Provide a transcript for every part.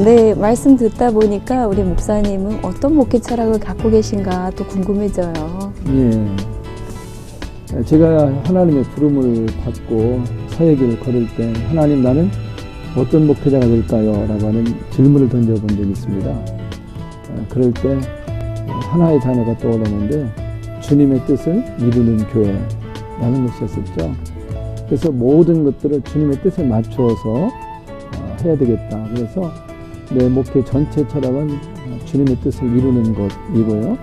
네, 말씀 듣다 보니까 우리 목사님은 어떤 목회 철학을 갖고 계신가 또 궁금해져요. 예. 제가 하나님의 부름을 받고 사역을 걸을 때 하나님 나는 어떤 목회자가 될까요? 라고 하는 질문을 던져본 적이 있습니다. 그럴 때 하나의 단어가 떠오르는데 주님의 뜻을 이루는 교회라는 것이었었죠. 그래서 모든 것들을 주님의 뜻에 맞추어서 해야 되겠다. 그래서 내 목회 전체 철학은 주님의 뜻을 이루는 것이고요.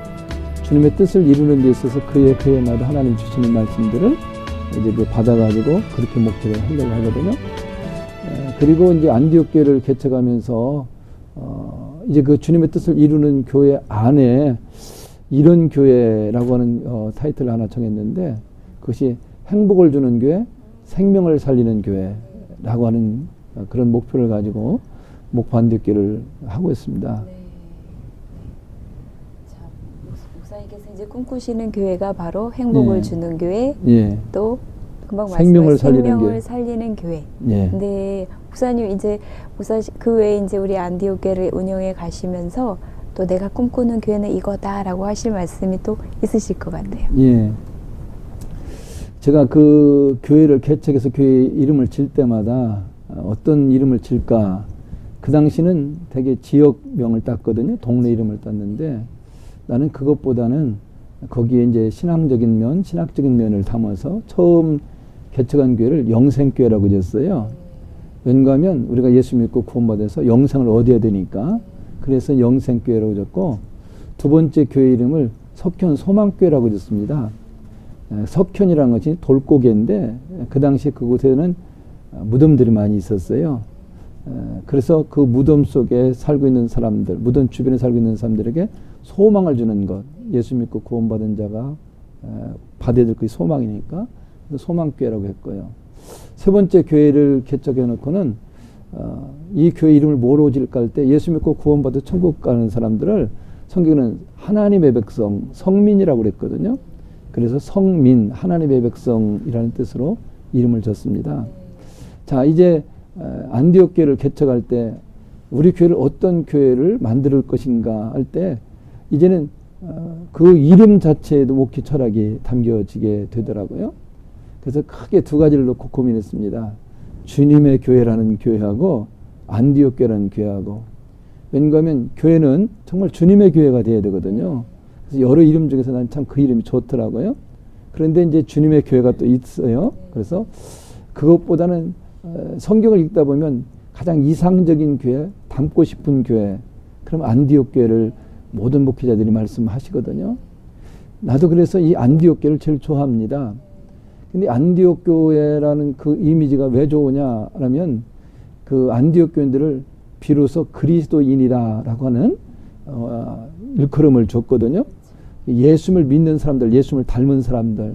주님의 뜻을 이루는 데 있어서 그해마다 하나님 주시는 말씀들을 이제 받아가지고 그렇게 목회를 하려고 하거든요. 그리고 이제 안디옥 교회를 개척하면서 이제 그 주님의 뜻을 이루는 교회 안에 이런 교회라고 하는 타이틀을 하나 정했는데 그것이 행복을 주는 교회, 생명을 살리는 교회라고 하는 그런 목표를 가지고 목포 안디옥 교회를 하고 있습니다. 네. 자, 목사님께서 이제 꿈꾸시는 교회가 바로 행복을 주는 교회, 또 금방 생명을 살리는 교회. 예. 네, 목사님 이제 그 외에 이제 우리 안디옥 교회를 운영해 가시면서 또 내가 꿈꾸는 교회는 이거다라고 하실 말씀이 또 있으실 것 같아요. 예. 제가 그 교회를 개척해서 교회 이름을 질 때마다 어떤 이름을 칠까? 그 당시는 되게 지역명을 땄거든요. 동네 이름을 땄는데 나는 그것보다는 거기에 이제 신앙적인 면, 신학적인 면을 담아서 처음 개척한 교회를 영생교회라고 지었어요. 왠가하면 우리가 예수 믿고 구원받아서 영생을 얻어야 되니까 그래서 영생교회라고 지었고 두 번째 교회 이름을 석현 소망교회라고 지었습니다. 석현이라는 것이 돌고개인데 그 당시 그곳에는 무덤들이 많이 있었어요. 그래서 그 무덤 속에 살고 있는 사람들, 무덤 주변에 살고 있는 사람들에게 소망을 주는 것, 예수 믿고 구원받은 자가 받아야 될 것이 소망이니까 소망교회라고 했고요. 세 번째 교회를 개척해 놓고는 이 교회 이름을 뭐로 지을까 할 때 예수 믿고 구원받아 천국 가는 사람들을 성경에는 하나님의 백성, 성민이라고 그랬거든요. 그래서 성민, 하나님의 백성이라는 뜻으로 이름을 줬습니다. 자, 이제 안디옥 교회를 개척할 때 우리 교회를 어떤 교회를 만들 것인가 할 때 이제는 그 이름 자체에도 목회 철학이 담겨지게 되더라고요. 그래서 크게 두 가지를 놓고 고민했습니다. 주님의 교회라는 교회하고 안디옥 교회라는 교회하고 왠가하면 교회는 정말 주님의 교회가 돼야 되거든요. 그래서 여러 이름 중에서 난 참 그 이름이 좋더라고요. 그런데 이제 주님의 교회가 또 있어요. 그래서 그것보다는 성경을 읽다 보면 가장 이상적인 교회, 닮고 싶은 교회, 그럼 안디옥 교회를 모든 목회자들이 말씀하시거든요. 나도 그래서 이 안디옥 교회를 제일 좋아합니다. 근데 안디옥 교회라는 그 이미지가 왜 좋으냐라면 그 안디옥 교인들을 비로소 그리스도인이라고 하는 일컬음을 줬거든요. 예수를 믿는 사람들, 예수를 닮은 사람들,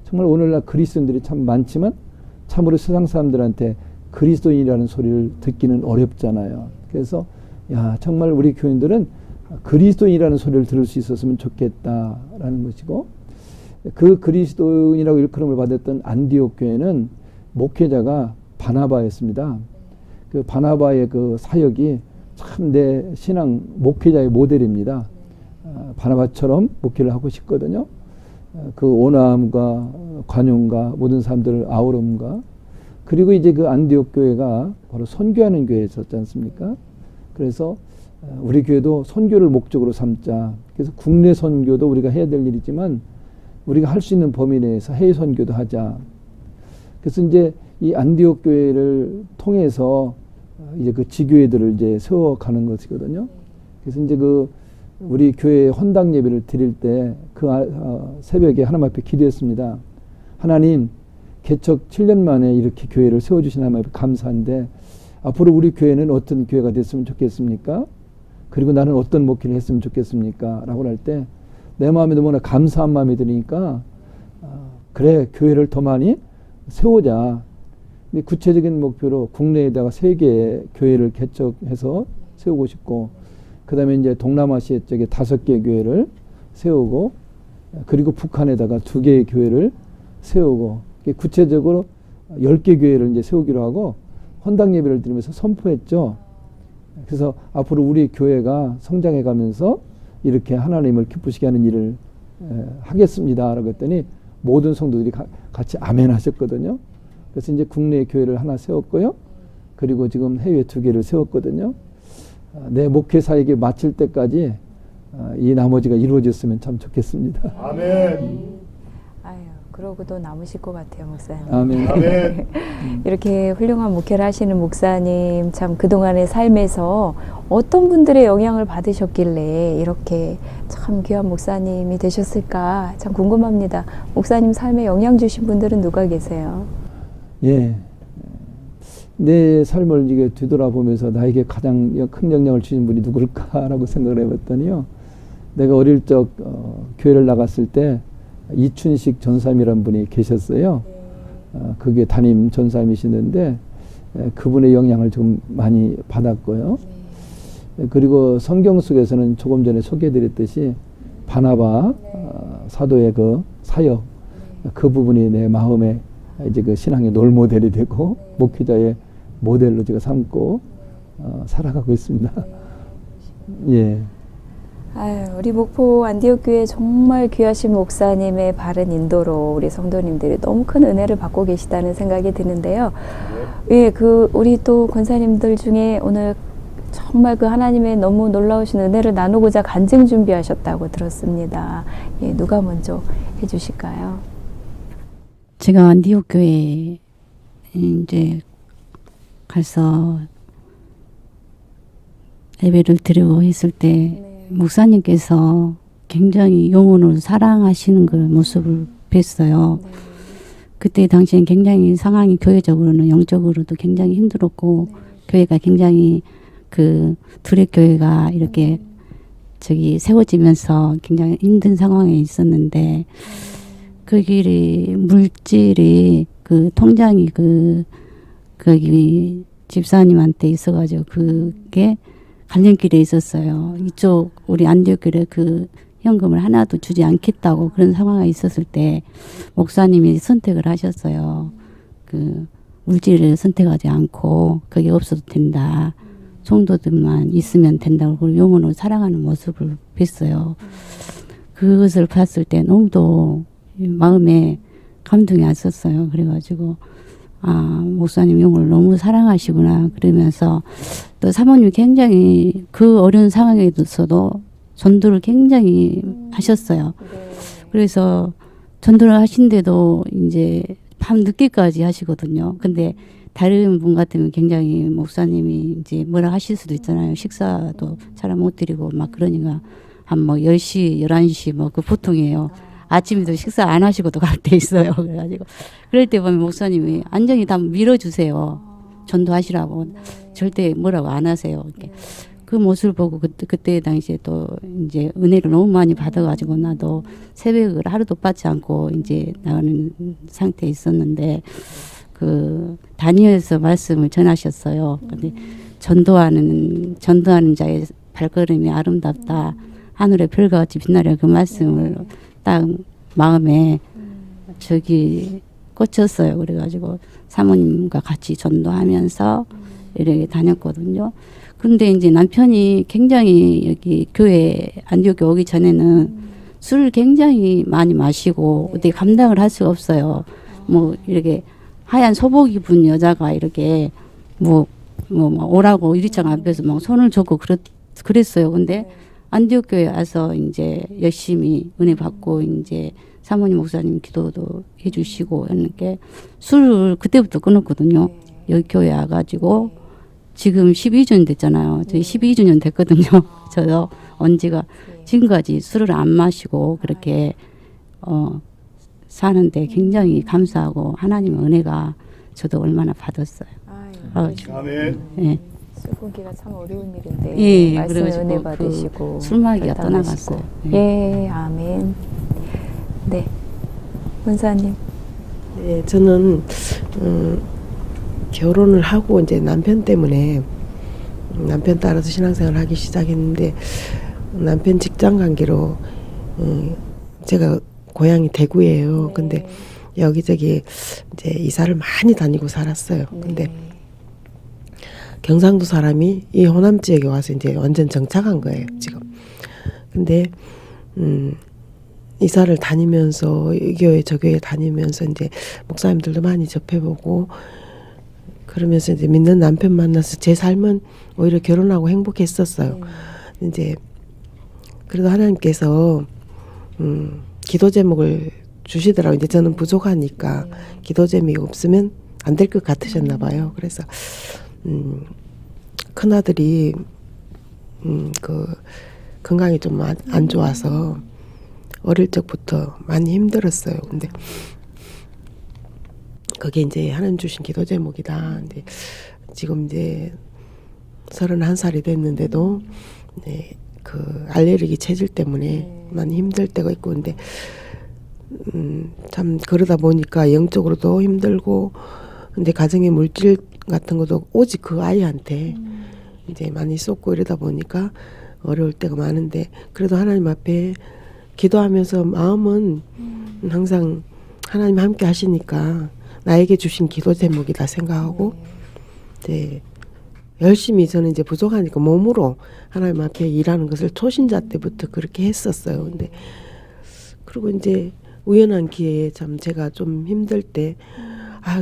정말 오늘날 그리스도인들이 참 많지만 참으로 세상 사람들한테 그리스도인이라는 소리를 듣기는 어렵잖아요. 그래서 야, 정말 우리 교인들은 그리스도인이라는 소리를 들을 수 있었으면 좋겠다라는 것이고, 그 그리스도인이라고 일컬음을 받았던 안디옥 교회는 목회자가 바나바였습니다. 그 바나바의 그 사역이 참 내 신앙 목회자의 모델입니다. 바나바처럼 목회를 하고 싶거든요. 그 온화함과 관용과 모든 사람들을 아우름과, 그리고 이제 그 안디옥 교회가 바로 선교하는 교회였었지 않습니까? 그래서 우리 교회도 선교를 목적으로 삼자. 그래서 국내 선교도 우리가 해야 될 일이지만 우리가 할 수 있는 범위 내에서 해외 선교도 하자. 그래서 이제 이 안디옥 교회를 통해서 이제 그 지교회들을 이제 세워가는 것이거든요. 그래서 이제 그 우리 교회 헌당 예배를 드릴 때 그 새벽에 하나님 앞에 기도했습니다. 하나님, 개척 7년 만에 이렇게 교회를 세워주신 하나님 앞에 감사한데 앞으로 우리 교회는 어떤 교회가 됐으면 좋겠습니까? 그리고 나는 어떤 목회를 했으면 좋겠습니까? 라고 할 때 내 마음에 너무나 감사한 마음이 드니까 그래, 교회를 더 많이 세우자. 근데 구체적인 목표로 국내에다가 3개의 교회를 개척해서 세우고 싶고, 그 다음에 이제 동남아시아 쪽에 5개의 교회를 세우고, 그리고 북한에다가 2개의 교회를 세우고, 구체적으로 10개 교회를 이제 세우기로 하고 헌당 예배를 드리면서 선포했죠. 그래서 앞으로 우리 교회가 성장해 가면서 이렇게 하나님을 기쁘시게 하는 일을 하겠습니다라고 했더니 모든 성도들이 같이 아멘 하셨거든요. 그래서 이제 국내 교회를 하나 세웠고요. 그리고 지금 해외 2개를 세웠거든요. 내 목회 사역이 마칠 때까지 이 나머지가 이루어졌으면 참 좋겠습니다. 아멘. 아유, 그러고도 남으실 것 같아요, 목사님. 아멘. 아멘. 이렇게 훌륭한 목회를 하시는 목사님, 참 그동안의 삶에서 어떤 분들의 영향을 받으셨길래 이렇게 참 귀한 목사님이 되셨을까 참 궁금합니다. 목사님 삶에 영향 주신 분들은 누가 계세요? 예. 내 삶을 이게 뒤돌아보면서 나에게 가장 큰 영향을 주신 분이 누굴까라고 생각을 해봤더니요. 내가 어릴 적 교회를 나갔을 때 이춘식 전사님이라는 분이 계셨어요. 그게 담임 전사님이시는데 그분의 영향을 좀 많이 받았고요. 그리고 성경 속에서는 조금 전에 소개해드렸듯이 바나바 사도의 그 사역 그 부분이 내 마음에 이제 그 신앙의 롤모델이 되고 목회자의 모델로 제가 삼고 살아가고 있습니다. 예. 아유, 우리 목포 안디옥 교회 정말 귀하신 목사님의 바른 인도로 우리 성도님들이 너무 큰 은혜를 받고 계시다는 생각이 드는데요. 예, 우리 또 권사님들 중에 오늘 정말 그 하나님의 너무 놀라우신 은혜를 나누고자 간증 준비하셨다고 들었습니다. 예, 누가 먼저 해주실까요? 제가 안디옥 교회에 이제 가서 예배를 드리고 했을 때 목사님께서 굉장히 영혼을 사랑하시는 그 모습을 뵀어요. 그때 당시엔 굉장히 상황이 교회적으로는 영적으로도 굉장히 힘들었고 교회가 굉장히 그 둘의 교회가 이렇게 세워지면서 굉장히 힘든 상황에 있었는데 그 길이 물질이 그 통장이 거기 집사님한테 있어가지고 그게 갈림길에 있었어요. 이쪽 우리 안디옥교회 그 현금을 하나도 주지 않겠다고 그런 상황이 있었을 때 목사님이 선택을 하셨어요. 그 물질을 선택하지 않고 그게 없어도 된다. 성도들만 있으면 된다고 그리고 영혼을 사랑하는 모습을 뵀어요. 그것을 봤을 때 너무도 마음에 감동이 왔었어요. 그래가지고 목사님 영혼을 너무 사랑하시구나 그러면서 또 사모님이 굉장히 그 어려운 상황에서도 전도를 굉장히 하셨어요. 그래서 전도를 하신데도 이제 밤 늦게까지 하시거든요. 근데 다른 분 같으면 굉장히 목사님이 이제 뭐라 하실 수도 있잖아요. 식사도 잘 못 드리고 막 그러니까 한 뭐 10시, 11시 뭐 그 보통이에요. 아침에도 식사 안 하시고도 갈 때 있어요. 그래가지고 그럴 때 보면 목사님이 안정히 다 밀어주세요. 전도하시라고. 절대 뭐라고 안 하세요. 이렇게. 그 모습을 보고 그때 당시에 또 이제 은혜를 너무 많이 받아가지고 나도 새벽을 하루도 빠지 않고 이제 나가는 상태에 있었는데 그 다니엘서 말씀을 전하셨어요. 근데 전도하는 자의 발걸음이 아름답다. 하늘의 별과 같이 빛나려 그 말씀을 딱 마음에 꽂혔어요. 그래가지고 사모님과 같이 전도하면서 이렇게 다녔거든요. 근데 이제 남편이 굉장히 여기 교회 안디옥에 오기 전에는 술을 굉장히 많이 마시고 어떻게 감당을 할 수가 없어요. 뭐 이렇게 하얀 소복 입은 여자가 이렇게 뭐 오라고 유리창 앞에서 막 손을 줬고 그랬어요. 근데 안디옥 교회 와서 이제 열심히 은혜 받고 이제 사모님 목사님 기도도 해주시고 했는데 술을 그때부터 끊었거든요. 여기 교회 와가지고 지금 12주년 됐잖아요. 저희 12주년 됐거든요. 저요 언제가 지금까지 술을 안 마시고 그렇게 사는데 굉장히 감사하고 하나님의 은혜가 저도 얼마나 받았어요. 아멘. 예. 술 끊기가 참 어려운 일인데 예, 말씀에 그래가지고 은혜 받으시고 술 마귀가 결단하시고. 떠나갔어요. 예, 아멘. 네, 원사님. 네, 저는 결혼을 하고 이제 남편 때문에 남편 따라서 신앙생활을 하기 시작했는데 남편 직장 관계로 제가 고향이 대구예요. 네. 근데 여기저기 이제 이사를 많이 다니고 살았어요. 근데 경상도 사람이 이 호남 지역에 와서 이제 완전 정착한 거예요, 지금. 근데 이사를 다니면서 이 교회 저 교회 다니면서 이제 목사님들도 많이 접해보고 그러면서 이제 믿는 남편 만나서 제 삶은 오히려 결혼하고 행복했었어요. 이제 그래도 하나님께서 기도 제목을 주시더라고요. 이제 저는 부족하니까 기도 제목이 없으면 안 될 것 같으셨나 봐요. 그래서 큰 아들이 그 건강이 좀 안 좋아서 어릴 적부터 많이 힘들었어요. 근데 그게 이제 하나님 주신 기도 제목이다. 근데 지금 이제 31살이 됐는데도 그 알레르기 체질 때문에 많이 힘들 때가 있고, 근데 참 그러다 보니까 영적으로도 힘들고, 근데 가정의 물질 같은 것도 오직 그 아이한테 이제 많이 쏟고 이러다 보니까 어려울 때가 많은데, 그래도 하나님 앞에 기도하면서 마음은 항상 하나님 함께 하시니까 나에게 주신 기도 제목이다 생각하고, 네, 열심히 저는 이제 부족하니까 몸으로 하나님 앞에 일하는 것을 초신자 때부터 그렇게 했었어요. 근데 그리고 이제 우연한 기회에 참 제가 좀 힘들 때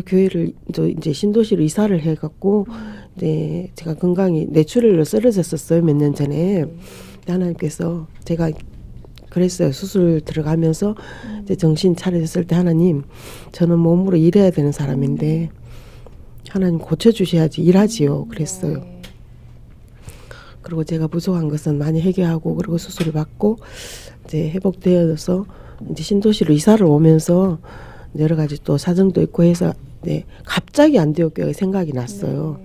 교회를 이제 신도시로 이사를 해갖고 이제 제가 건강이 뇌출혈로 쓰러졌었어요, 몇 년 전에. 하나님께서 제가 그랬어요. 수술 들어가면서 이제 정신 차렸을 때, 하나님, 저는 몸으로 일해야 되는 사람인데 하나님 고쳐주셔야지 일하지요. 그랬어요. 그리고 제가 부족한 것은 많이 해결하고, 그리고 수술을 받고 이제 회복되어서 이제 신도시로 이사를 오면서 여러 가지 또 사정도 있고 해서 갑자기 안디옥 교회가 생각이 났어요.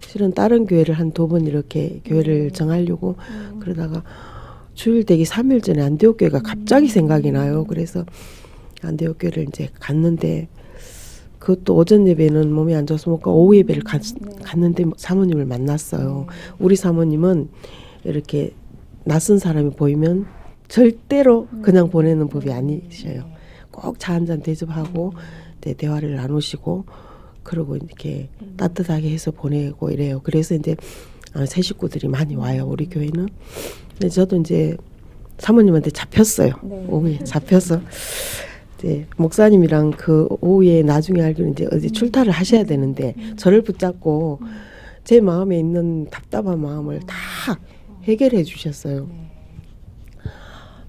실은 다른 교회를 한 2번 이렇게 교회를 정하려고 그러다가 주일 되기 3일 전에 안디옥 교회가 갑자기 생각이 나요. 그래서 안디옥 교회를 이제 갔는데, 그것도 오전 예배는 몸이 안 좋아서 못 가고 오후 예배를 갔는데 사모님을 만났어요. 우리 사모님은 이렇게 낯선 사람이 보이면 절대로 그냥 보내는 법이 아니셔요. 꼭 차 한잔 대접하고 대화를 나누시고, 그리고 이렇게 따뜻하게 해서 보내고 이래요. 그래서 이제 새 식구들이 많이 와요, 우리 교회는. 근데 저도 이제 사모님한테 잡혔어요. 오후에 잡혀서 이제 목사님이랑 그 오후에 나중에 알기로 이제 어디 출타를 하셔야 되는데 저를 붙잡고 제 마음에 있는 답답한 마음을 다 해결해 주셨어요.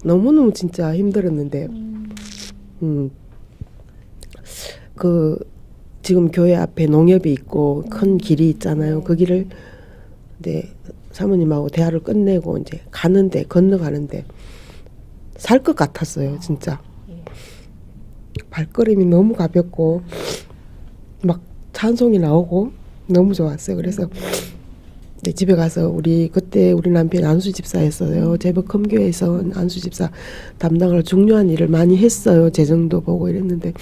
너무너무 진짜 힘들었는데 그 지금 교회 앞에 농협이 있고 큰 길이 있잖아요. 그 길을 이제 사모님하고 대화를 끝내고 이제 건너가는데 살 것 같았어요, 진짜. 발걸음이 너무 가볍고 막 찬송이 나오고 너무 좋았어요. 그래서 집에 가서 그때 우리 남편이 안수집사였어요. 제법 큰 교회에서 안수집사 담당을 중요한 일을 많이 했어요. 재정도 보고 이랬는데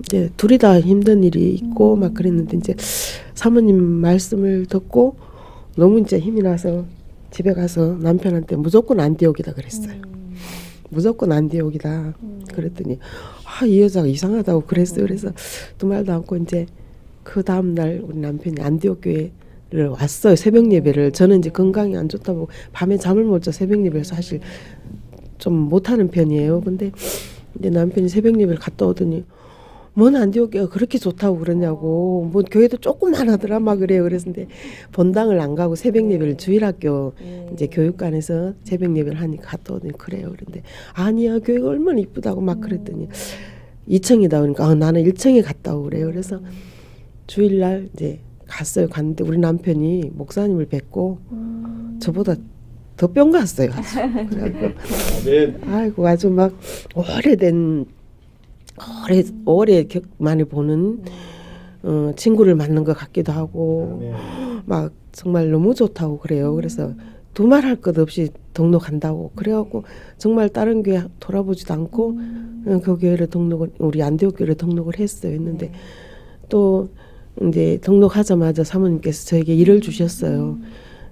이제 둘이 다 힘든 일이 있고 막 그랬는데, 이제 사모님 말씀을 듣고 너무 이제 힘이 나서 집에 가서 남편한테 무조건 안디옥이다 그랬어요. 무조건 안디옥이다. 그랬더니 이 여자가 이상하다고 그랬어요. 그래서 두 말도 않고 이제 그 다음 날 우리 남편이 안디옥 교회를 왔어요. 새벽 예배를. 저는 이제 건강이 안 좋다고 밤에 잠을 못 자 새벽 예배를 사실 좀 못하는 편이에요. 근데 이제 남편이 새벽 예배를 갔다 오더니 뭔 안디옥 교회가 그렇게 좋다고 그러냐고, 뭐 교회도 조금만 하더라 막 그래요. 그랬는데 본당을 안 가고 새벽 예배를 주일학교 이제 교육관에서 새벽 예배를 하니까 갔다 오더니 그래요. 그런데 아니야, 교회가 얼마나 이쁘다고 막 그랬더니 2층이다 그러니까 나는 1층에 갔다 오고 그래요. 그래서 주일날 이제 갔어요. 갔는데 우리 남편이 목사님을 뵙고 저보다 더 뿅 갔어요. 아이고 아주 막 오래 많이 보는 친구를 만난 것 같기도 하고 막 정말 너무 좋다고 그래요. 그래서 두말할 것 없이 등록한다고 그래갖고 정말 다른 교회 돌아보지도 않고 그 교회를 우리 안디옥 교회를 등록을 했는데 또 이제 등록하자마자 사모님께서 저에게 일을 주셨어요.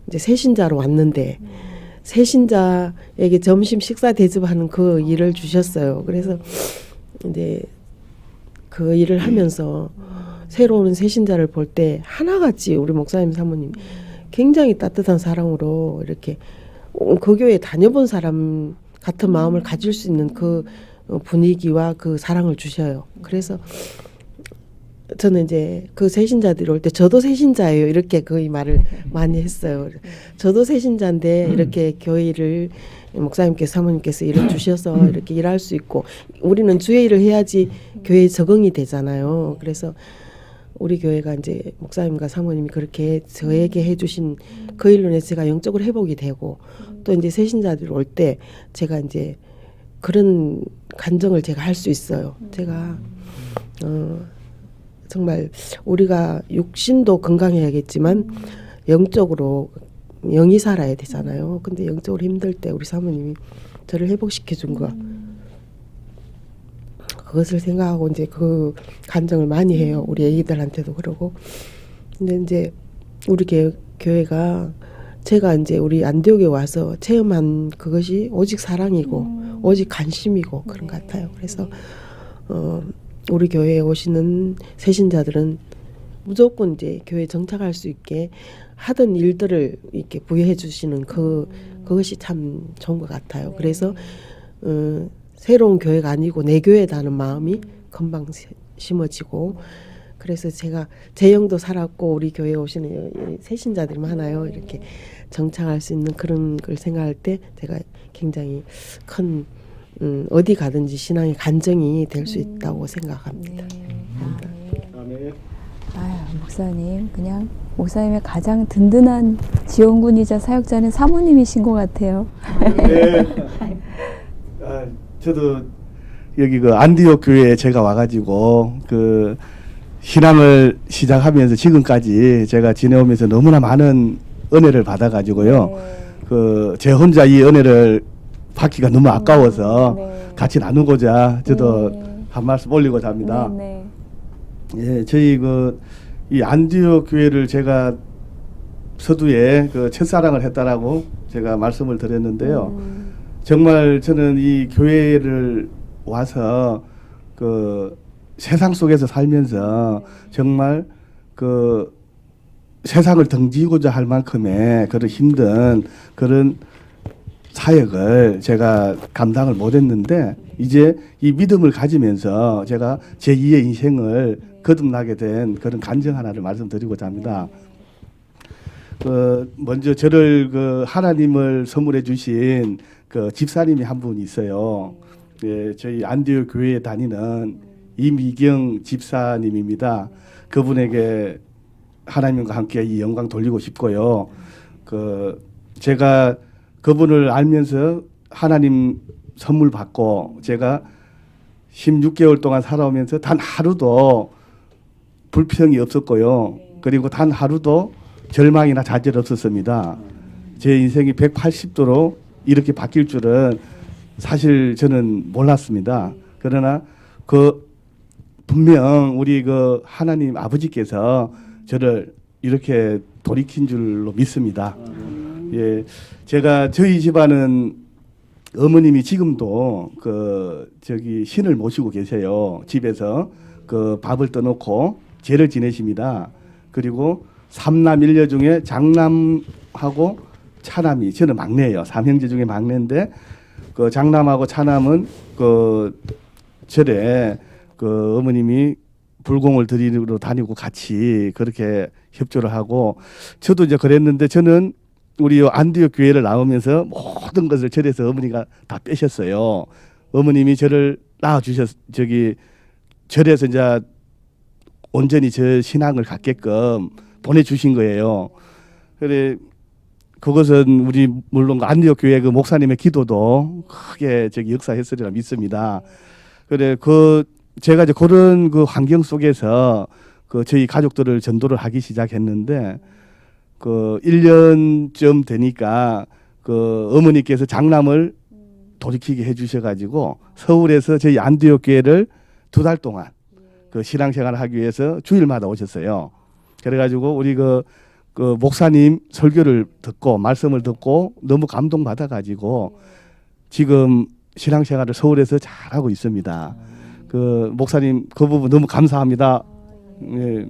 이제 새신자로 왔는데 새신자에게 점심 식사 대접하는 그 일을 주셨어요. 그래서 이제 그 일을 하면서 새로 오는 새신자를 볼 때 하나같이 우리 목사님 사모님 굉장히 따뜻한 사랑으로 이렇게 그 교회 다녀본 사람 같은 마음을 가질 수 있는 그 분위기와 그 사랑을 주셔요. 그래서 저는 이제 그 새신자들이 올 때 저도 새신자예요. 이렇게 거의 말을 많이 했어요. 저도 새신자인데 이렇게 교회를 목사님께서 사모님께서 일을 주셔서 이렇게 일할 수 있고 우리는 주의 일을 해야지 교회에 적응이 되잖아요. 그래서 우리 교회가 이제 목사님과 사모님이 그렇게 저에게 해주신 그 일로 인해서 제가 영적으로 회복이 되고 또 이제 새신자들이 올 때 제가 이제 그런 간정을 제가 할 수 있어요. 제가 정말 우리가 육신도 건강해야겠지만 영적으로 영이 살아야 되잖아요. 근데 영적으로 힘들 때 우리 사모님이 저를 회복시켜 준 거 그것을 생각하고 이제 그 간증을 많이 해요. 우리 애기들한테도 그러고. 근데 이제 우리 교회가 제가 이제 우리 안디옥에 와서 체험한 그것이 오직 사랑이고 오직 관심이고 그런 것 같아요. 그래서 우리 교회에 오시는 새신자들은 무조건 이제 교회에 정착할 수 있게 하던 일들을 이렇게 부여해 주시는 그것이 참 좋은 것 같아요. 그래서 새로운 교회가 아니고 내 교회다는 마음이 금방 심어지고 그래서 제가 제 영도 살았고 우리 교회에 오시는 새신자들이 많아요. 이렇게 정착할 수 있는 그런 걸 생각할 때 제가 굉장히 큰 어디 가든지 신앙의 간증이 될 수 있다고 생각합니다. 아멘. 아유, 목사님 그냥 목사님의 가장 든든한 지원군이자 사역자는 사모님이신 것 같아요. 네. 저도 여기 그 안디옥 교회에 제가 와가지고 그 신앙을 시작하면서 지금까지 제가 지내오면서 너무나 많은 은혜를 받아가지고요. 그 제 혼자 이 은혜를 받기가 너무 아까워서 같이 나누고자 저도 한 말씀 올리고자 합니다. 예, 저희 이 안디옥 교회를 제가 서두에 그 첫사랑을 했다라고 제가 말씀을 드렸는데요. 정말 저는 이 교회를 와서 그 세상 속에서 살면서 정말 그 세상을 등지고자 할 만큼의 그런 힘든 그런 사역을 제가 감당을 못했는데 이제 이 믿음을 가지면서 제가 제2의 인생을 거듭나게 된 그런 간증 하나를 말씀드리고자 합니다. 먼저 저를 하나님을 선물해 주신 그 집사님이 한 분 있어요. 예, 저희 안디옥 교회에 다니는 이미경 집사님입니다. 그분에게 하나님과 함께 이 영광 돌리고 싶고요. 제가 그분을 알면서 하나님 선물 받고 제가 16개월 동안 살아오면서 단 하루도 불평이 없었고요. 그리고 단 하루도 절망이나 좌절 없었습니다. 제 인생이 180도로 이렇게 바뀔 줄은 사실 저는 몰랐습니다. 그러나 분명 우리 하나님 아버지께서 저를 이렇게 돌이킨 줄로 믿습니다. 예, 저희 집안은 어머님이 지금도 신을 모시고 계세요. 집에서 밥을 떠놓고 제를 지내십니다. 그리고 삼남 일녀 중에 장남하고 차남이 저는 막내예요. 삼형제 중에 막내인데 장남하고 차남은 절에 어머님이 불공을 드리러 다니고 같이 그렇게 협조를 하고 저도 이제 그랬는데 저는 우리 안디옥 교회를 나오면서 모든 것을 절에서 어머니가 다 빼셨어요. 어머님이 저를 절에서 이제 온전히 저 신앙을 갖게끔 보내주신 거예요. 그래 그것은 우리 물론 안디옥 교회 목사님의 기도도 크게 역사했으리라 믿습니다. 그래 제가 이제 그런 환경 속에서 저희 가족들을 전도를 하기 시작했는데 1년쯤 되니까 어머니께서 장남을 돌이키게 해주셔가지고 서울에서 저희 안디옥 교회를 2달 동안 신앙생활을 하기 위해서 주일마다 오셨어요. 그래가지고 우리 목사님 설교를 듣고 말씀을 듣고 너무 감동받아가지고 지금 신앙생활을 서울에서 잘하고 있습니다. 목사님 그 부분 너무 감사합니다. 예.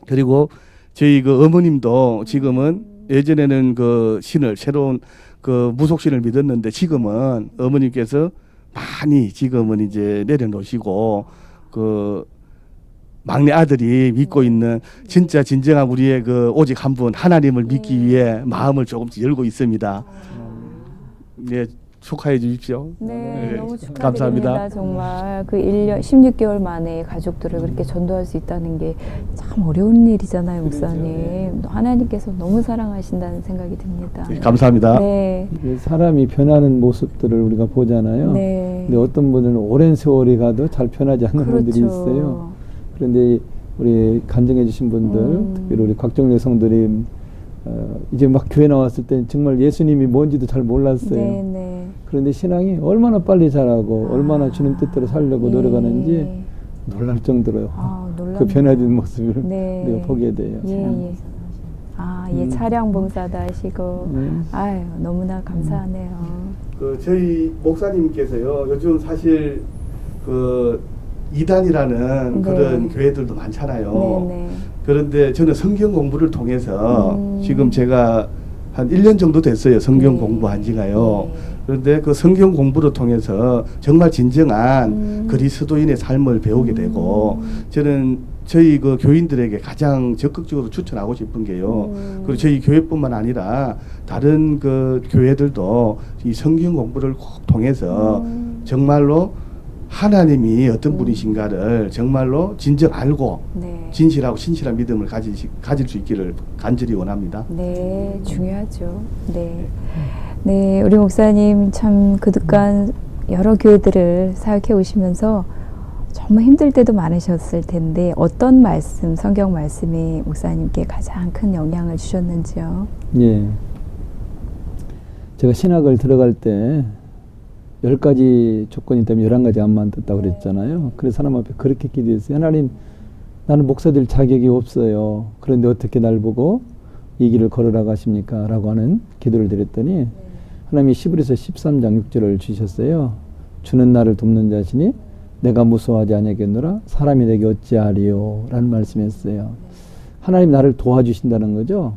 그리고 저희 그 어머님도 지금은 예전에는 그 신을 새로운 그 무속신을 믿었는데 지금은 어머님께서 많이 지금은 이제 내려놓으시고 그 막내 아들이 믿고 있는 진짜 진정한 우리의 그 오직 한 분 하나님을 믿기 위해 마음을 조금씩 열고 있습니다. 네, 축하해 주십시오. 네, 네, 너무 축하드립니다. 감사합니다. 정말 그 1년 16개월 만에 가족들을 그렇게 전도할 수 있다는 게 참 어려운 일이잖아요, 목사님. 하나님께서 너무 사랑하신다는 생각이 듭니다. 네, 감사합니다. 네. 이게 사람이 변하는 모습들을 우리가 보잖아요. 네. 근데 어떤 분들은 오랜 세월이 가도 잘 변하지 않는 분들이 그렇죠. 있어요. 그런데 우리 간증해 주신 분들, 특별히 우리 곽정래 성도님, 이제 막 교회 나왔을 때 정말 예수님이 뭔지도 잘 몰랐어요. 네, 네. 그런데 신앙이 얼마나 빨리 자라고 얼마나 주님 뜻대로 살려고 예. 노력하는지 놀랄 정도로요. 아, 놀랍네요. 그 변화된 모습을 네. 우리가 보게 돼요. 예, 예. 아, 예, 차량 봉사도 하시고. 아유, 너무나 감사하네요. 그 저희 목사님께서요 요즘 사실 그 이단이라는 네. 그런 교회들도 많잖아요. 네, 네. 그런데 저는 성경 공부를 통해서 지금 제가 한 1년 정도 됐어요. 성경 네. 공부한 지가요. 네. 그런데 그 성경 공부를 통해서 정말 진정한 그리스도인의 삶을 배우게 되고 저는 저희 그 교인들에게 가장 적극적으로 추천하고 싶은 게요. 그리고 저희 교회뿐만 아니라 다른 그 교회들도 이 성경 공부를 꼭 통해서 정말로 하나님이 어떤 분이신가를 정말로 진정 알고 네. 진실하고 신실한 믿음을 가질 수 있기를 간절히 원합니다. 네, 중요하죠. 네. 네, 우리 목사님 참 그동안 여러 교회들을 사역해 오시면서 정말 힘들 때도 많으셨을 텐데 어떤 말씀, 성경 말씀이 목사님께 가장 큰 영향을 주셨는지요? 예. 제가 신학을 들어갈 때 10가지 조건이 때문에 11가지 안 만들었다고 그랬잖아요. 그래서 하나님 앞에 그렇게 기도했어요. 하나님, 나는 목사 될 자격이 없어요. 그런데 어떻게 날 보고 이 길을 걸으라고 하십니까? 라고 하는 기도를 드렸더니 하나님이 시브리서 13장 6절을 주셨어요. 주는 나를 돕는 자신이 내가 무서워하지 아니하겠노라 사람이 내게 어찌하리요? 라는 말씀이었어요. 하나님 나를 도와주신다는 거죠.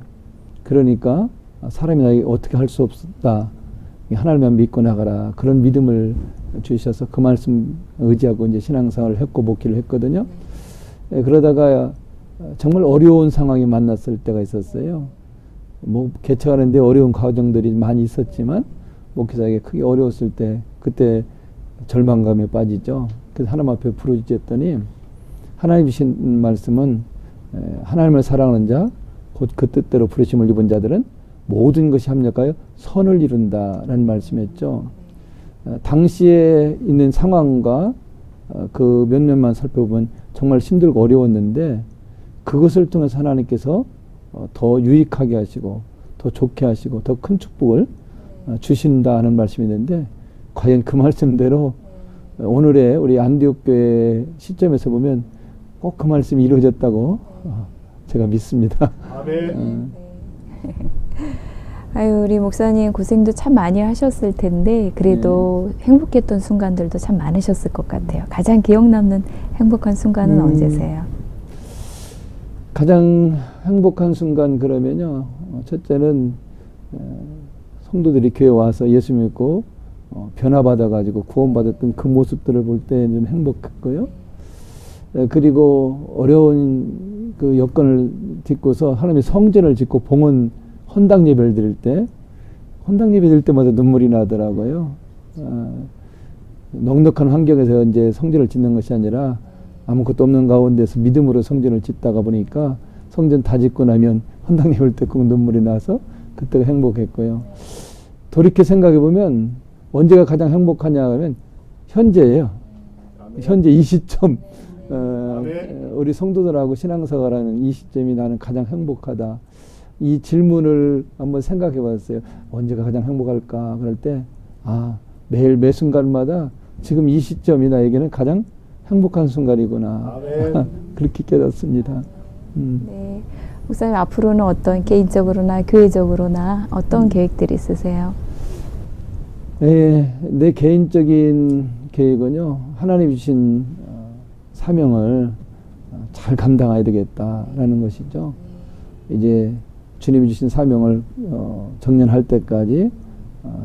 그러니까 사람이 나에게 어떻게 할 수 없다. 하나님만 믿고 나가라. 그런 믿음을 주셔서 그 말씀 의지하고 이제 신앙생활을 했고 목회를 했거든요. 그러다가 정말 어려운 상황이 만났을 때가 있었어요. 뭐 개척하는데 어려운 과정들이 많이 있었지만 목회자에게 크게 어려웠을 때 그때 절망감에 빠지죠. 그래서 하나님 앞에 부르짖었더니 하나님 주신 말씀은 하나님을 사랑하는 자 곧 그 뜻대로 부르심을 입은 자들은 모든 것이 합력하여 선을 이룬다라는 말씀이었죠. 당시에 있는 상황과 그 면면만 살펴보면 정말 힘들고 어려웠는데 그것을 통해서 하나님께서 더 유익하게 하시고 더 좋게 하시고 더 큰 축복을 주신다는 말씀이 있는데 과연 그 말씀대로 오늘의 우리 안디옥 교회 시점에서 보면 꼭 그 말씀이 이루어졌다고 제가 믿습니다. 아멘. 아유, 우리 목사님 고생도 참 많이 하셨을 텐데 그래도 행복했던 순간들도 참 많으셨을 것 같아요. 가장 기억 남는 행복한 순간은 언제세요? 가장 행복한 순간 그러면요. 첫째는 성도들이 교회 와서 예수 믿고 변화받아가지고 구원받았던 그 모습들을 볼 때 좀 행복했고요. 그리고 어려운 그 여건을 딛고서 하나님의 성전을 짓고 봉헌 헌당 예배를 드릴 때 헌당 예배 드릴 때마다 눈물이 나더라고요. 넉넉한 환경에서 이제 성전을 짓는 것이 아니라 아무것도 없는 가운데서 믿음으로 성전을 짓다가 보니까 성전 다 짓고 나면 헌당 예배를 때 꼭 눈물이 나서 그때가 행복했고요. 돌이켜 생각해 보면 언제가 가장 행복하냐 하면 현재예요. 현재 이 시점. 우리 성도들하고 신앙생활하는 이 시점이 나는 가장 행복하다. 이 질문을 한번 생각해 봤어요. 언제가 가장 행복할까? 그럴 때, 매일 매 순간마다 지금 이 시점이 나에게는 가장 행복한 순간이구나. 그렇게 깨닫습니다. 네. 목사님 앞으로는 어떤 개인적으로나 교회적으로나 어떤 계획들이 있으세요? 내 개인적인 계획은요. 하나님 주신 사명을 잘 감당해야 되겠다라는 것이죠. 이제 주님이 주신 사명을 정년할 때까지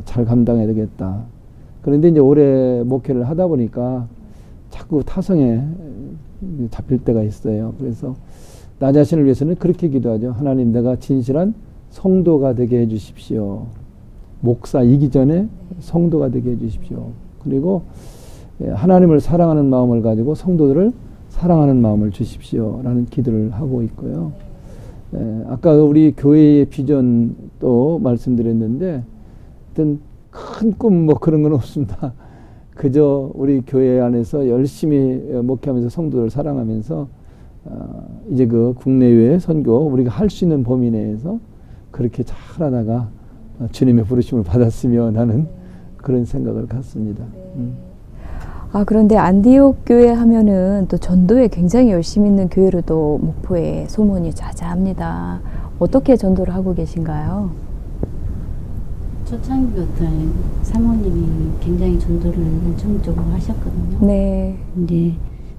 잘 감당해야 되겠다. 그런데 이제 오래 목회를 하다 보니까 자꾸 타성에 잡힐 때가 있어요. 그래서 나 자신을 위해서는 그렇게 기도하죠. 하나님, 내가 진실한 성도가 되게 해주십시오. 목사이기 전에 성도가 되게 해주십시오. 그리고 하나님을 사랑하는 마음을 가지고 성도들을 사랑하는 마음을 주십시오. 라는 기도를 하고 있고요. 아까 우리 교회의 비전도 말씀드렸는데 어떤 큰 꿈 뭐 그런 건 없습니다. 그저 우리 교회 안에서 열심히 목회하면서 성도를 사랑하면서 이제 그 국내외 선교 우리가 할 수 있는 범위 내에서 그렇게 잘하다가 주님의 부르심을 받았으면 하는 그런 생각을 갖습니다. 그런데 안디옥 교회 하면은 또 전도에 굉장히 열심히 있는 교회로도 목포에 소문이 자자합니다. 어떻게 전도를 하고 계신가요? 초창기부터 사모님이 굉장히 전도를 열정적으로 하셨거든요. 네. 이제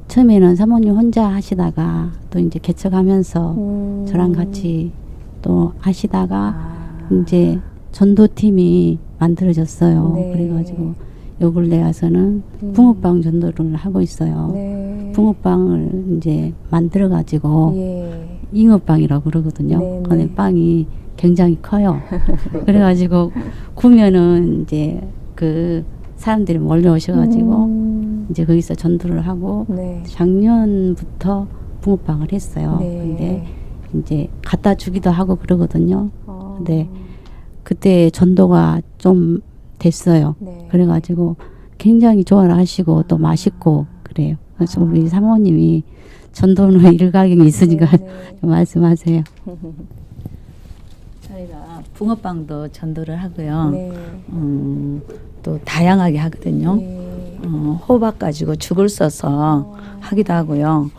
처음에는 사모님 혼자 하시다가 또 이제 개척하면서 저랑 같이 또 하시다가 이제 전도팀이 만들어졌어요. 네. 그래가지고 요 근래 와서는 붕어빵 전도를 하고 있어요. 네. 붕어빵을 이제 만들어가지고 예. 잉어빵이라고 그러거든요. 네, 근데 네. 빵이 굉장히 커요. 그래가지고 구면은 이제 그 사람들이 몰려오셔가지고 이제 거기서 전도를 하고 네. 작년부터 붕어빵을 했어요. 네. 근데 이제 갖다 주기도 하고 그러거든요. 어. 근데 그때 전도가 좀 됐어요. 네. 그래가지고 굉장히 좋아를 하시고 또 맛있고 그래요. 그래서 우리 사모님이 전도는 일가견이 있으니까 네, 네. 좀 말씀하세요. 저희가 붕어빵도 전도를 하고요. 네. 또 다양하게 하거든요. 네. 호박 가지고 죽을 써서 하기도 하고요.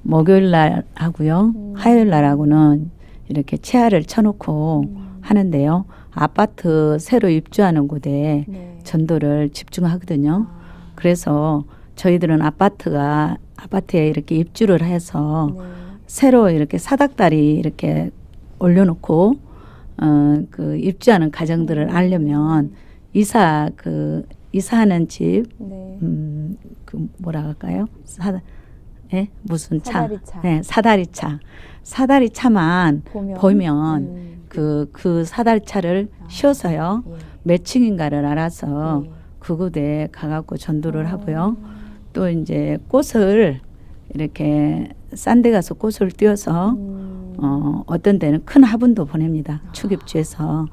목요일 날 하고요. 화요일 날 하고는 이렇게 채아를 쳐놓고 하는데요. 아파트 새로 입주하는 곳에 네. 전도를 집중하거든요. 그래서 저희들은 아파트에 이렇게 입주를 해서 네. 새로 이렇게 사닥다리 이렇게 올려놓고 그 입주하는 가정들을 알려면 이사하는 집 네. 그 뭐라 할까요? 무슨 차? 사다리차. 네, 사다리차만 보면 그 사다리차를 쉬어서요. 예. 몇 층인가를 알아서 예. 그곳에 가갖고 전도를 하고요. 또 이제 꽃을 이렇게 싼 데 가서 꽃을 띄워서 어떤 데는 큰 화분도 보냅니다. 축입주에서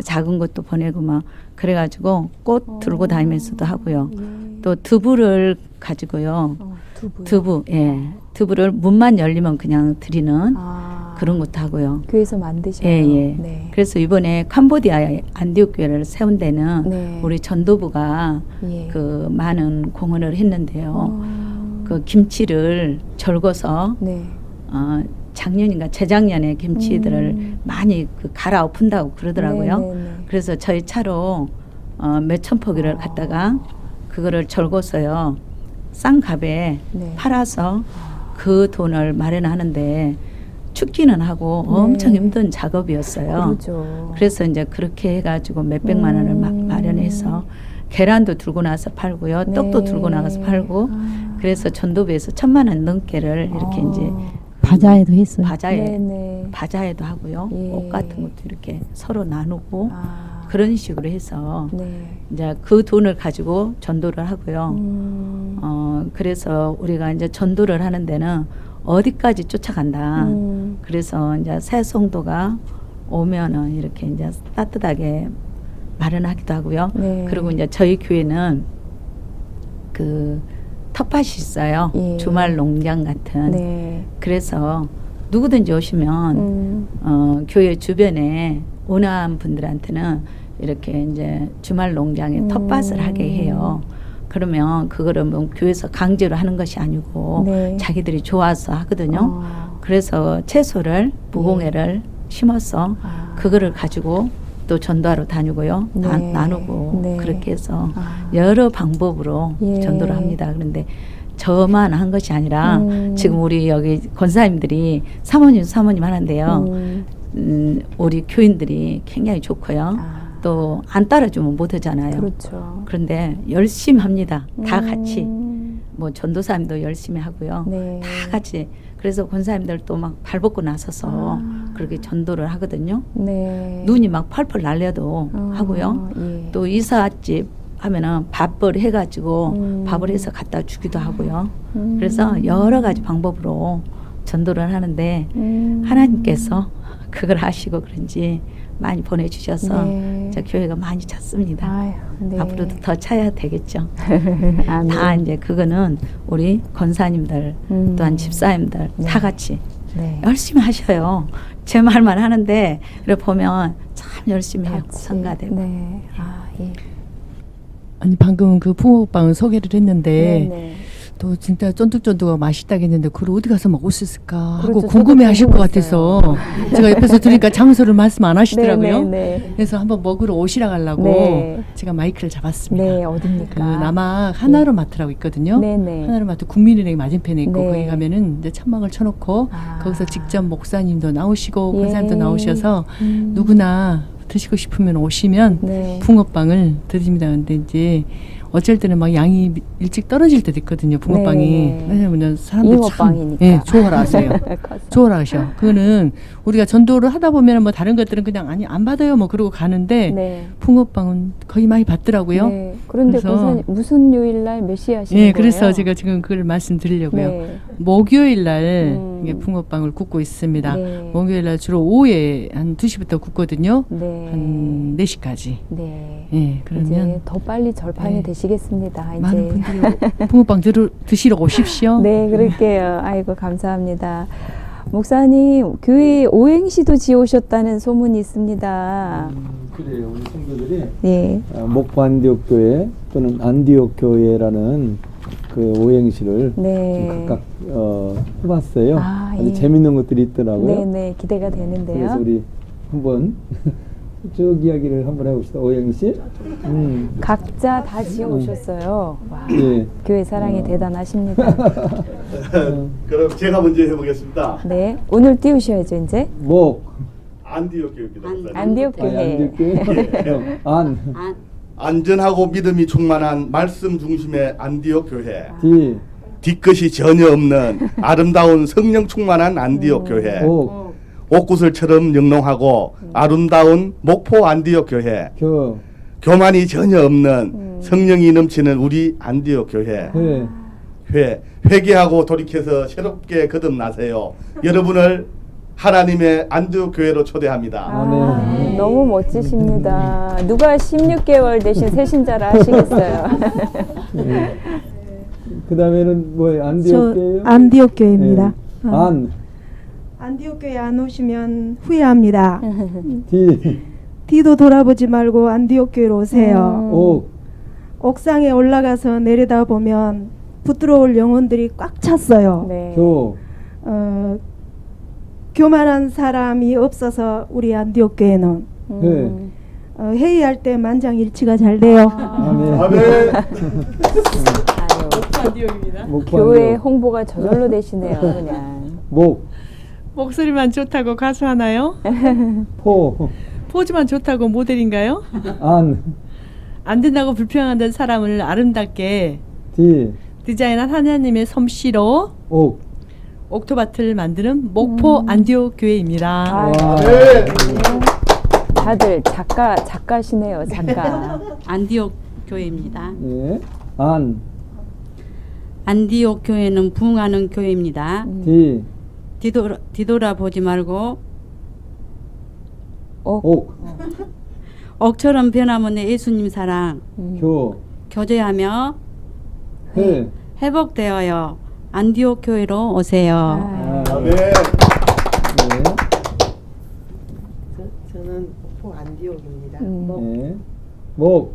작은 것도 보내고 막 그래가지고 꽃 들고 다니면서도 하고요. 예. 또 두부를 가지고요. 두부요. 두부, 두부를 문만 열리면 그냥 드리는 아. 그런 것도 하고요. 교회에서 만드셔요. 예, 예. 네. 그래서 이번에 캄보디아에 안디옥 교회를 세운 데는 네. 우리 전도부가 예. 그 많은 공헌을 했는데요. 그 김치를 절거서 네. 작년인가 재작년에 김치들을 많이 그 갈아엎은다고 그러더라고요. 네, 네, 네. 그래서 저희 차로 몇천 포기를 갖다가 그거를 절거서요. 싼 값에 네. 팔아서 그 돈을 마련하는데 춥기는 하고 엄청 힘든 작업이었어요. 그렇죠. 그래서 이제 그렇게 해가지고 몇백만 원을 마련해서 계란도 들고 나서 팔고요. 네. 떡도 들고 나가서 팔고 그래서 전도부에서 1,000만 원 넘게를 이렇게 이제 바자회도 했어요. 바자회도 하고요. 예. 옷 같은 것도 이렇게 서로 나누고 아. 그런 식으로 해서 네. 이제 그 돈을 가지고 전도를 하고요. 그래서 우리가 이제 전도를 하는 데는 어디까지 쫓아간다. 그래서 이제 새 성도가 오면은 이렇게 이제 따뜻하게 마련하기도 하고요. 네. 그리고 이제 저희 교회는 그 텃밭이 있어요. 예. 주말 농장 같은. 네. 그래서 누구든지 오시면 교회 주변에 원하는 분들한테는 이렇게 이제 주말 농장에 텃밭을 하게 해요. 그러면 그거를 뭐 교회에서 강제로 하는 것이 아니고 네. 자기들이 좋아서 하거든요. 그래서 채소를 무공해를 심어서 그거를 가지고 또 전도하러 다니고요. 네. 나누고 네. 그렇게 해서 여러 방법으로 예. 전도를 합니다. 그런데 저만 한 것이 아니라 지금 우리 여기 권사님들이 사모님 하는데요. 우리 교인들이 굉장히 좋고요. 또 안 따라주면 못 하잖아요. 그렇죠. 그런데 열심히 합니다. 다 같이. 뭐 전도사님도 열심히 하고요. 네. 다 같이. 그래서 권사님들도 막 발벗고 나서서 그렇게 전도를 하거든요. 네. 눈이 막 펄펄 날려도 하고요. 예. 또 이삿집 하면은 밥을 해가지고 밥을 해서 갖다 주기도 하고요. 그래서 여러 가지 방법으로 전도를 하는데 하나님께서 그걸 하시고 그런지 많이 보내주셔서 네. 저 교회가 많이 찼습니다. 아유, 네. 앞으로도 더 차야 되겠죠. 아멘. 다 이제 그거는 우리 권사님들 또한 집사님들 네. 다 같이 네. 열심히 하셔요. 제 말만 하는데 그래 보면 참 열심히 해요. 같이. 성가대고. 네. 아, 예. 아니 방금 그 붕어빵을 소개를 했는데 네. 또 진짜 쫀득쫀득하고 맛있다고 했는데 그걸 어디 가서 먹을 수 있을까 하고 그렇죠. 궁금해 하실 것 궁금했어요. 같아서 제가 옆에서 들으니까 장소를 말씀 안 하시더라고요. 네, 네, 그래서 한번 먹으러 오시라 가려고 네. 제가 마이크를 잡았습니다. 네, 어딥니까? 그 남아 하나로마트라고 있거든요. 네, 네. 하나로마트 국민은행 맞은편에 있고 네. 거기 가면은 이제 천막을 쳐놓고 아. 거기서 직접 목사님도 나오시고 예. 권사님도 나오셔서 누구나 드시고 싶으면 오시면 네. 붕어빵을 드립니다. 근데 이제 어쩔 때는 막 양이 일찍 떨어질 때도 있거든요. 붕어빵이. 네. 왜냐면 사람들 잉어빵이니까. 예, 좋아라 하세요. 커서. 좋아라 하셔. 그거는 우리가 전도를 하다 보면 뭐 다른 것들은 그냥 아니 안 받아요 뭐 그러고 가는데 네. 붕어빵은 거의 많이 받더라고요. 네. 그런데 그래서- 권사님 무슨 요일날 몇 시에 하시는 예, 거예요? 그래서 제가 지금 그걸 말씀드리려고요. 네. 목요일 날 이게 붕어빵을 굽고 있습니다. 네. 목요일 날 주로 오후에 한 2시부터 굽거든요. 네. 한 4시까지. 네. 예, 그러면 이제 더 빨리 절판이 네. 되시겠습니다. 많은 이제. 분들이 붕어빵 드시러 오십시오. 네, 그럴게요. 아이고, 감사합니다. 목사님, 교회 오행시도 지어오셨다는 소문이 있습니다. 그래요. 우리 성도들이 네. 목포 안디옥 교회 또는 안디옥 교회라는 그 오행시를 네. 좀 각각 해봤어요. 아, 아주 예. 재밌는 것들이 있더라고요. 네네, 기대가 되는데요. 그래서 우리 한번 쭉 이야기를 한번 해봅시다. 오행시. 각자 다 지어오셨어요. 와, 예. 교회 사랑이 대단하십니다. 그럼 제가 먼저 해보겠습니다. 네, 오늘 띄우셔야죠, 이제. 목. 안디옥 교회입니다. 목사님. 안디옥 교회. 안디옥 교회. 안. 안전하고 믿음이 충만한 말씀 중심의 안디옥 교회. 디. 뒤끝이 전혀 없는 아름다운 성령 충만한 안디옥 교회. 옥. 옥구슬처럼 영롱하고 아름다운 목포 안디옥 교회. 교. 교만이 전혀 없는 성령이 넘치는 우리 안디옥 교회. 회. 회개하고 돌이켜서 새롭게 거듭나세요. 여러분을 하나님의 안디옥 교회로 초대합니다. 아멘. 너무 멋지십니다. 누가 16개월 대신 새신자라 하시겠어요. 그 다음에는 뭐예요? 안디옥 교회요? 안디옥 교회입니다. 네. 안. 안디옥 교회 안 오시면 후회합니다. 디. 뒤도 돌아보지 말고 안디옥 교회로 오세요. 옥. 옥상에 올라가서 내려다 보면 부드러울 영혼들이 꽉 찼어요. 네. 교. 교만한 사람이 없어서 우리 안디옥 교회는 회. 회의할 때 만장일치가 잘 돼요. 아멘. 아멘. 아유, 목포 교회 안디옥. 홍보가 저절로 되시네요, 그냥. 목. 목소리만 좋다고 가수 하나요? 포. 포즈만 좋다고 모델인가요? 안. 안 된다고 불평하는 사람을 아름답게 디. 디자인한 하나님의 솜씨로 옥. 옥토바트를 만드는 목포 안디옥 교회입니다. 아유, 와. 네. 다들 작가시네요, 작가. 안디옥 교회입니다. 예. 안. 안디옥 교회는 부흥하는 교회입니다. 디. 뒤돌아보지 말고 옥. 옥처럼 변함없는 예수님 사랑 교. 교제하며 회. 회복되어요. 안디옥 교회로 오세요. 아멘. 네. 저는 목포 안디옥입니다. 네. 목.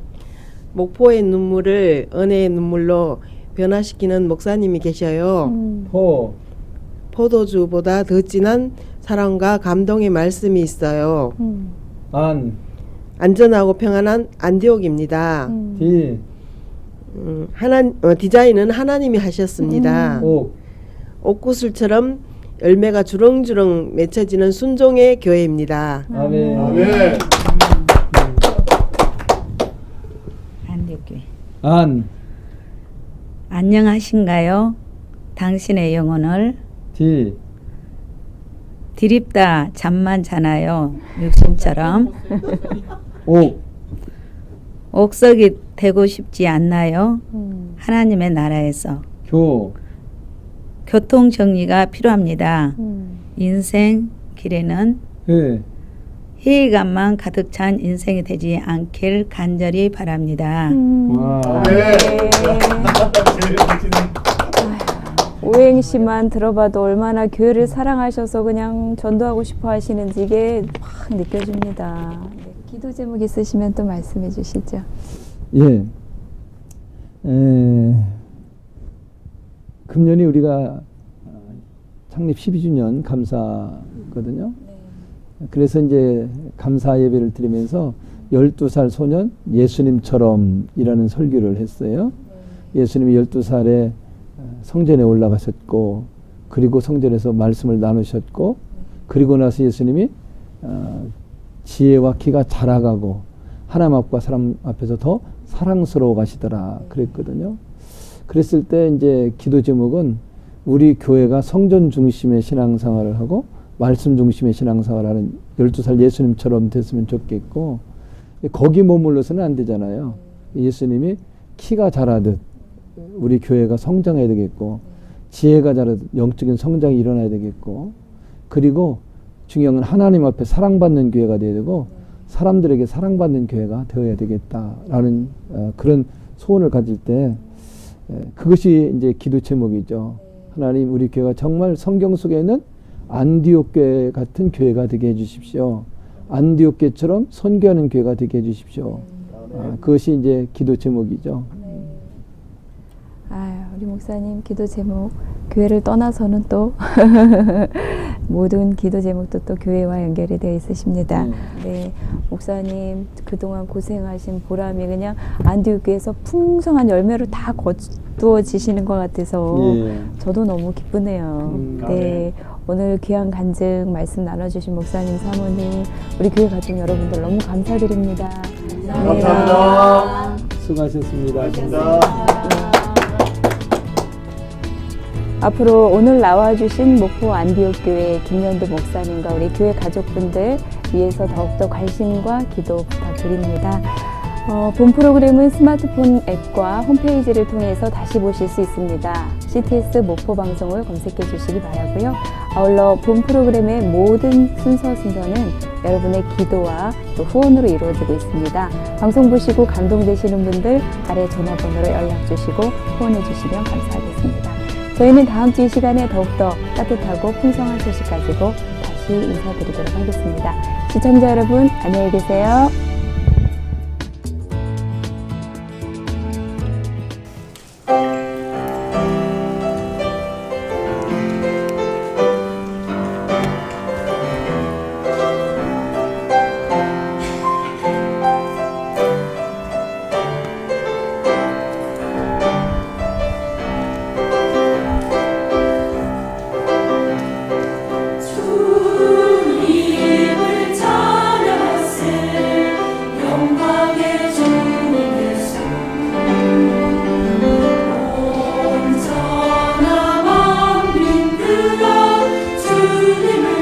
목포의 눈물을 은혜의 눈물로 변화시키는 목사님이 계셔요. 포. 포도주보다 더 진한 사랑과 감동의 말씀이 있어요. 안. 안전하고 평안한 안디옥입니다. 디. 디자인은 하나님이 하셨습니다. 옥구슬처럼 열매가 주렁주렁 맺혀지는 순종의 교회입니다. 아멘. 안디옥교회. 안녕하신가요? 당신의 영혼을 디립다 잠만 자나요? 육신처럼 옥석이 되고 싶지 않나요? 하나님의 나라에서 교통 정리가 필요합니다. 인생 길에는 회의감만 가득 찬 인생이 되지 않길 간절히 바랍니다. 오행시만 들어봐도 얼마나 교회를 사랑하셔서 그냥 전도하고 싶어 하시는지 이게 확 느껴집니다. 네, 기도 제목 있으시면 또 말씀해 주시죠. 예. 금년이 우리가 창립 12주년 감사거든요. 그래서 이제 감사 예배를 드리면서 12살 소년 예수님처럼이라는 설교를 했어요. 예수님이 12살에 성전에 올라가셨고, 그리고 성전에서 말씀을 나누셨고, 그리고 나서 예수님이 지혜와 키가 자라가고 하나님 앞과 사람 앞에서 더 사랑스러워 가시더라 그랬거든요. 그랬을 때 이제 기도 제목은 우리 교회가 성전 중심의 신앙생활을 하고 말씀 중심의 신앙생활을 하는 12살 예수님처럼 됐으면 좋겠고, 거기 머물러서는 안 되잖아요. 예수님이 키가 자라듯 우리 교회가 성장해야 되겠고, 지혜가 자라듯 영적인 성장이 일어나야 되겠고, 그리고 중요한 건 하나님 앞에 사랑받는 교회가 되어야 되고 사람들에게 사랑받는 교회가 되어야 되겠다라는 그런 소원을 가질 때 그것이 이제 기도 제목이죠. 하나님, 우리 교회가 정말 성경 속에 있는 안디옥 교회 같은 교회가 되게 해주십시오. 안디옥 교회처럼 선교하는 교회가 되게 해주십시오. 그것이 이제 기도 제목이죠. 우리 목사님 기도 제목, 교회를 떠나서는 또 모든 기도 제목도 또 교회와 연결이 되어 있으십니다. 네, 목사님 그동안 고생하신 보람이 그냥 안디옥 교회에서 풍성한 열매로 다 거두어지시는 것 같아서 저도 너무 기쁘네요. 네, 오늘 귀한 간증 말씀 나눠주신 목사님, 사모님, 우리 교회 가족 여러분들 너무 감사드립니다. 감사합니다. 수고하셨습니다. 앞으로 오늘 나와주신 목포 안디옥 교회 김연도 목사님과 우리 교회 가족분들 위해서 더욱더 관심과 기도 부탁드립니다. 본 프로그램은 스마트폰 앱과 홈페이지를 통해서 다시 보실 수 있습니다. CTS 목포 방송을 검색해 주시기 바라고요. 아울러 본 프로그램의 모든 순서는 여러분의 기도와 또 후원으로 이루어지고 있습니다. 방송 보시고 감동되시는 분들 아래 전화번호로 연락 주시고 후원해 주시면 감사하겠습니다. 저희는 다음 주 이 시간에 더욱더 따뜻하고 풍성한 소식 가지고 다시 인사드리도록 하겠습니다. 시청자 여러분, 안녕히 계세요. 주님을